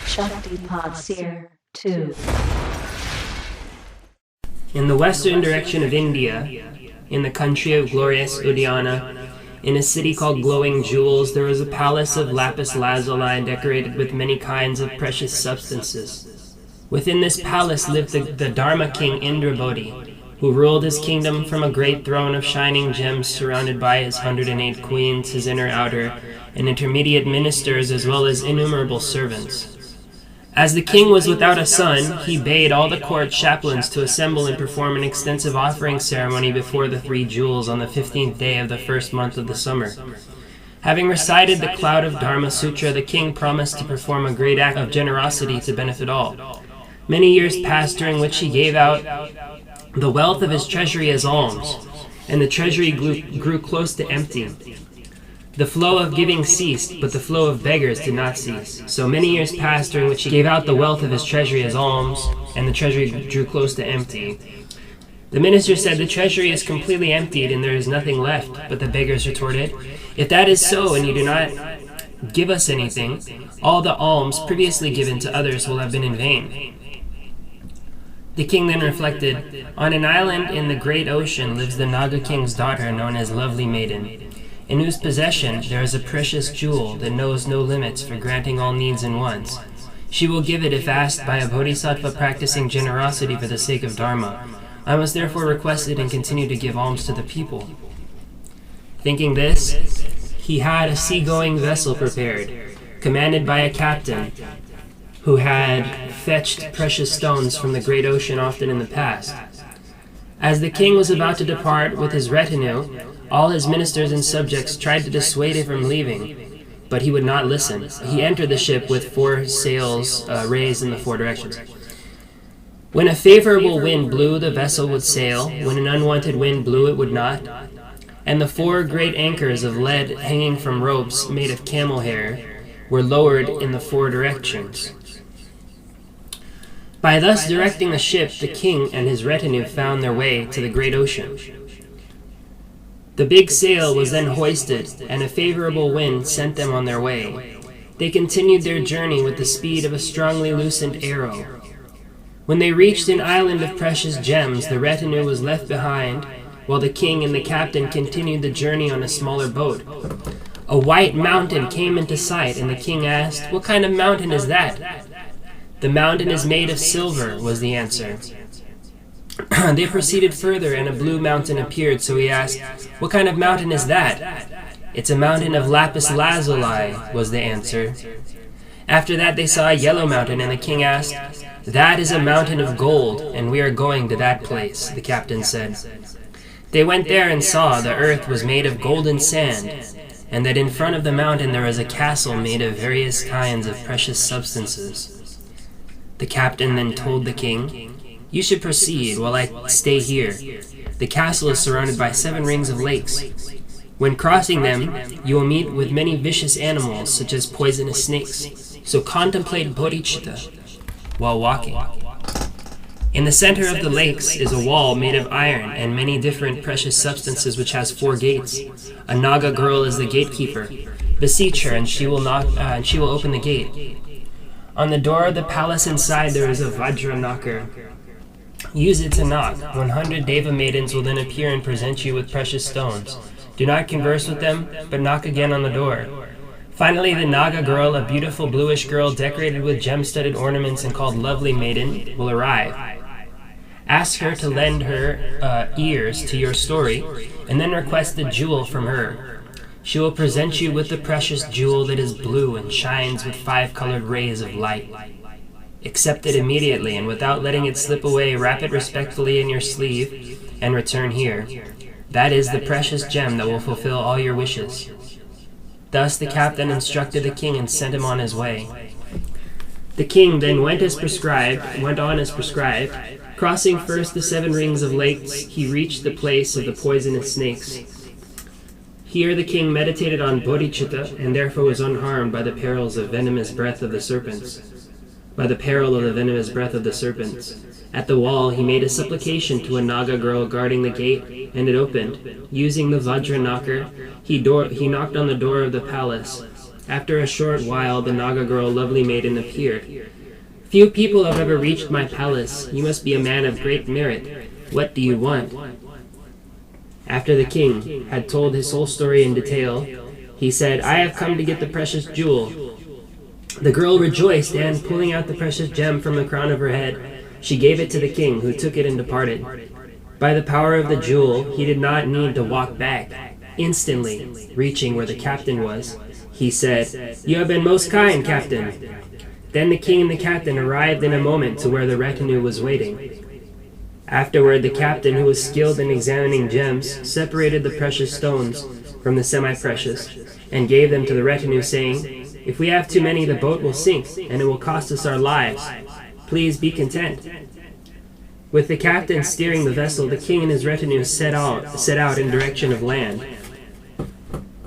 Shaktipat Seer 2. In the western direction of India, in the country of glorious Uddiyana, in a city called Glowing Jewels, there was a palace of lapis lazuli decorated with many kinds of precious substances. Within this palace lived the Dharma king Indra Bodhi, who ruled his kingdom from a great throne of shining gems surrounded by his 108 queens, his inner, outer, and intermediate ministers, as well as innumerable servants. As the king was without a son, he bade all the court chaplains to assemble and perform an extensive offering ceremony before the 3 jewels on the 15th day of the first month of the summer. Having recited the Cloud of Dharma Sutra, the king promised to perform a great act of generosity to benefit all. Many years passed, during which he gave out the wealth of his treasury as alms, and the treasury grew close to empty. The flow of giving ceased, but the flow of beggars did not cease. So many years passed, during which he gave out the wealth of his treasury as alms, and the treasury drew close to empty. The minister said, "The treasury is completely emptied, and there is nothing left." But the beggars retorted, "If that is so, and you do not give us anything, all the alms previously given to others will have been in vain." The king then reflected, "On an island in the great ocean lives the Naga king's daughter, known as Lovely Maiden, in whose possession there is a precious jewel that knows no limits for granting all needs and wants. She will give it if asked by a bodhisattva practicing generosity for the sake of Dharma. I must therefore request it and continue to give alms to the people." Thinking this, he had a sea-going vessel prepared, commanded by a captain who had fetched precious stones from the great ocean often in the past. As the king was about to depart with his retinue, all his ministers and subjects tried to dissuade him from leaving, but he would not listen. He entered the ship with 4 sails raised in the 4 directions. When a favorable wind blew, the vessel would sail. When an unwanted wind blew, it would not. And the 4 great anchors of lead hanging from ropes made of camel hair were lowered in the 4 directions. By thus directing the ship, the king and his retinue found their way to the great ocean. The big sail was then hoisted, and a favorable wind sent them on their way. They continued their journey with the speed of a strongly loosened arrow. When they reached an island of precious gems, the retinue was left behind, while the king and the captain continued the journey on a smaller boat. A white mountain came into sight, and the king asked, "What kind of mountain is that?" "The mountain is made of silver," was the answer. They proceeded further, and a blue mountain appeared, so he asked, "What kind of mountain is that?" "It's a mountain of lapis lazuli," was the answer. After that they saw a yellow mountain, and the king asked, "That is a mountain of gold, and we are going to that place," the captain said. They went there and saw the earth was made of golden sand, and that in front of the mountain there was a castle made of various kinds of precious substances. The captain then told the king, "You should proceed while I stay here. The castle is surrounded by 7 rings of lakes. When crossing them, you will meet with many vicious animals, such as poisonous snakes. So contemplate bodhicitta while walking." In the center of the lakes is a wall made of iron and many different precious substances, which has 4 gates. A Naga girl is the gatekeeper. Beseech her, and she will open the gate. On the door of the palace inside there is a Vajra knocker. Use it to knock. 100 Deva maidens will then appear and present you with precious stones. Do not converse with them, but knock again on the door. Finally, the Naga girl, a beautiful bluish girl decorated with gem-studded ornaments and called Lovely Maiden, will arrive. Ask her to lend her ears to your story, and then request the jewel from her. She will present you with the precious jewel that is blue and shines with 5-colored rays of light. Accept it immediately, and without letting it slip away, wrap it respectfully in your sleeve and return here. That is the precious gem that will fulfill all your wishes. Thus the captain instructed the king and sent him on his way. The king then went on as prescribed. Crossing first the 7 rings of lakes, he reached the place of the poisonous snakes. Here the king meditated on bodhicitta, and therefore was unharmed by the perils of venomous breath of the serpents. At the wall he made a supplication to a Naga girl guarding the gate, and it opened. Using the Vajra knocker, he knocked on the door of the palace. After a short while, the Naga girl, lovely maiden, appeared. Few people have ever reached my palace. You must be a man of great merit. What do you want? After the king had told his whole story in detail, he said, I have come to get the precious jewel. The girl rejoiced, and pulling out the precious gem from the crown of her head, she gave it to the king, who took it and departed. By the power of the jewel, he did not need to walk back. Instantly, reaching where the captain was, he said, You have been most kind, captain. Then the king and the captain arrived in a moment to where the retinue was waiting. Afterward, the captain, who was skilled in examining gems, separated the precious stones from the semi-precious, and gave them to the retinue, saying, If we have too many, the boat will sink, and it will cost us our lives. Please be content. With the captain steering the vessel, the king and his retinue set out in direction of land.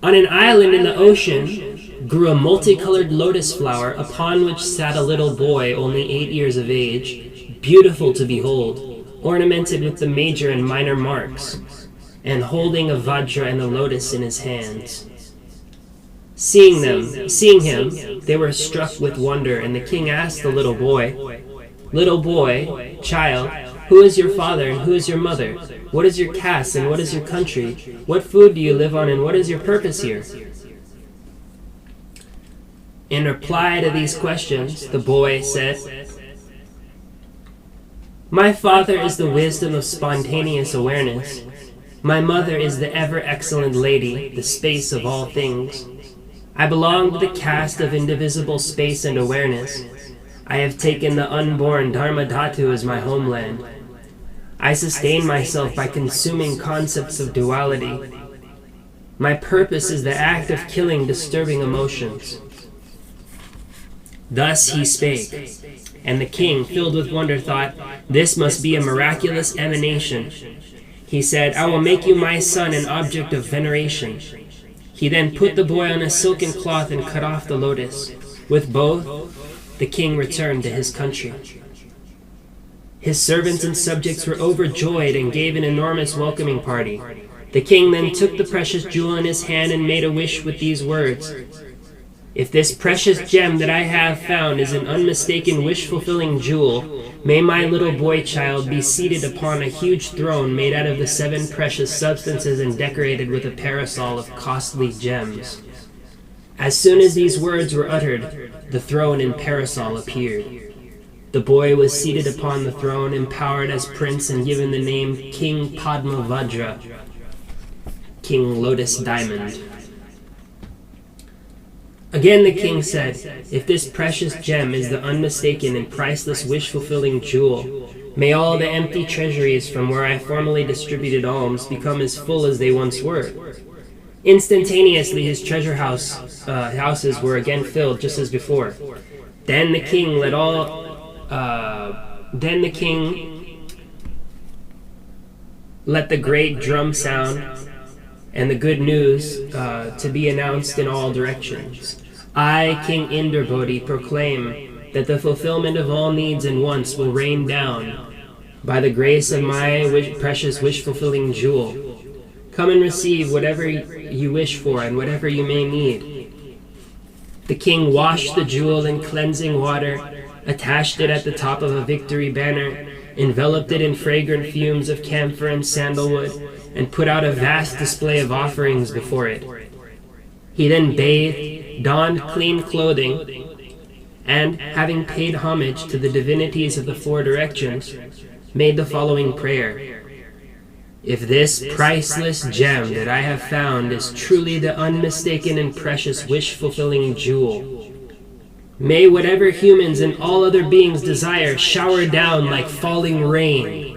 On an island in the ocean grew a multicolored lotus flower, upon which sat a little boy only 8 years of age, beautiful to behold, ornamented with the major and minor marks, and holding a vajra and a lotus in his hands. Seeing him, they were struck with wonder, and the king asked the little boy, Little boy, child, who is your father and who is your mother? What is your caste and what is your country? What food do you live on and what is your purpose here? In reply to these questions, the boy said, My father is the wisdom of spontaneous awareness. My mother is the ever-excellent lady, the space of all things. I belong to the caste of indivisible space and awareness. I have taken the unborn Dharma Dhatu as my homeland. I sustain myself by consuming concepts of duality. My purpose is the act of killing disturbing emotions. Thus he spake, and the king, filled with wonder, thought, This must be a miraculous emanation. He said, I will make you my son an object of veneration. He then put the boy on a silken cloth and cut off the lotus. With both, the king returned to his country. His servants and subjects were overjoyed and gave an enormous welcoming party. The king then took the precious jewel in his hand and made a wish with these words, If this precious gem that I have found is an unmistaken wish-fulfilling jewel, may my little boy child be seated upon a huge throne made out of the 7 precious substances and decorated with a parasol of costly gems. As soon as these words were uttered, the throne and parasol appeared. The boy was seated upon the throne, empowered as prince and given the name King Padmasambhava, King Lotus Diamond. Again the king said, If this precious gem is the unmistaken and priceless wish-fulfilling jewel, may all the empty treasuries from where I formerly distributed alms become as full as they once were. Instantaneously his treasure houses were again filled just as before. Then the king let the great drum sound and the good news to be announced in all directions. I, King Indrabodhi, proclaim that the fulfillment of all needs and wants will rain down by the grace of my precious wish-fulfilling jewel. Come and receive whatever you wish for and whatever you may need. The king washed the jewel in cleansing water, attached it at the top of a victory banner, enveloped it in fragrant fumes of camphor and sandalwood, and put out a vast display of offerings before it. He then bathed, donned clean clothing, and, having paid homage to the divinities of the 4 directions, made the following prayer. If this priceless gem that I have found is truly the unmistaken and precious wish-fulfilling jewel, may whatever humans and all other beings desire shower down like falling rain.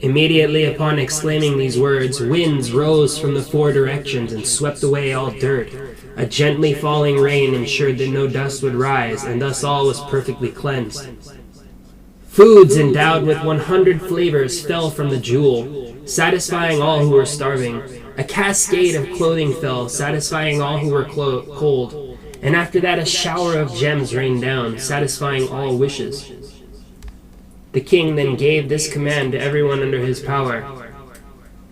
Immediately upon exclaiming these words, winds rose from the 4 directions and swept away all dirt. A gently falling rain ensured that no dust would rise, and thus all was perfectly cleansed. Foods endowed with 100 flavors fell from the jewel, satisfying all who were starving. A cascade of clothing fell, satisfying all who were cold. And after that a shower of gems rained down, satisfying all wishes. The king then gave this command to everyone under his power.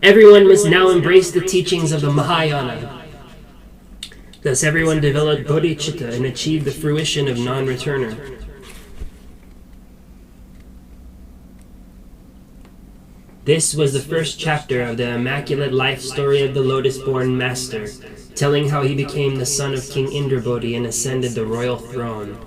Everyone must now embrace the teachings of the Mahayana. Thus everyone developed bodhicitta and achieved the fruition of non-returner. This was the first chapter of the immaculate life story of the Lotus Born Master, telling how he became the son of King Indrabodhi and ascended the royal throne.